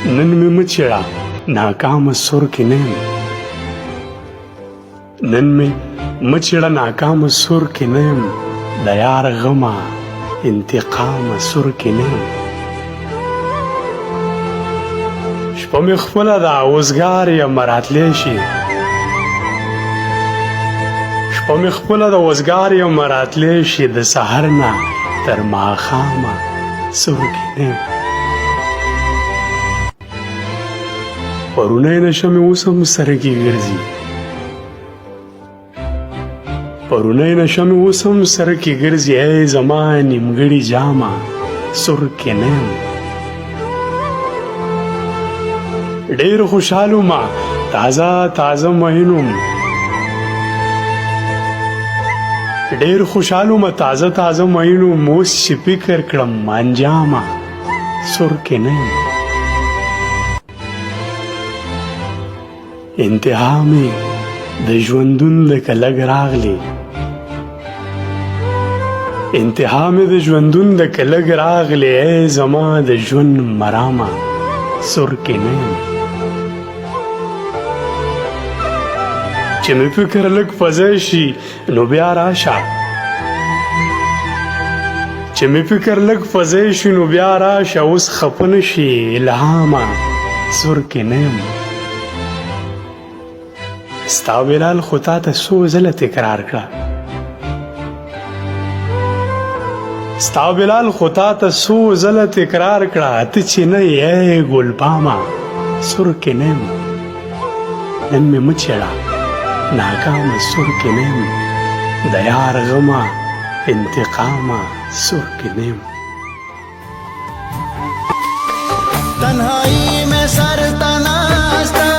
نن مې مچړه ناکامه سور کې نه یم نن مې مچړه ناکامه سور کې نه یم د یار غمه انتقامه سور کې نه یم شپه مې خپله ده اوزګار یم راتلی شي شپه مې خپله ده اوزګار یم راتلی شي د سحر نه تر ماښامه سور کې نه یم پرونی نشه مې اوس هم سره کې ګرځي پرونی نشه مې اوس هم سره کې ګرځي ای زما نیمګړي جامه سور کې نه یم ډېر خوشحال وم تازه تازه مین وم ډېر خوشحال وم تازه تازه مین وم اوس چې فکر کړم انجامه سور کې نه یم انتها مې د ژوندون لکه لږ راغلی انتها مې د ژوندون لکه لږ راغلی ای زما د ژوند مرامه سور کې نه یم چې مې فکر لږ فضی شي نو بیا راشه چې مې فکر لږ فضی شي نو بیا راشه اوس خفه نه شي الهامه سور کې نه یم ستا بلال خو تا ته څو ځله تکرار کړه ستا بلال خو تا ته څو ځله تکرار کړه ته چې نه یې ګلپامه سور کې نه یم نن مې مچړه ناکامه سور کې نه یم د یار غمه انتقامه سور کې نه یم تنهایی میں سر تناستا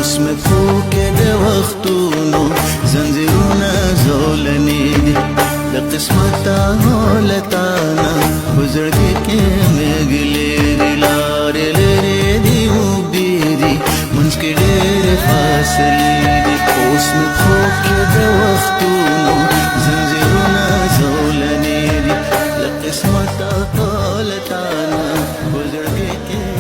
اوس مې پوکې د وختونو زنځیرونه زولنې دي د قسمته هولتانه په زړګي کې مې ګلې دي لارې لرې دي اوږدې دي منځ کې ډېرې فاصلې دي اوس مې پوکې د وختونو زنځیرونه زولنې دي د قسمته هولتانه په زړګي کې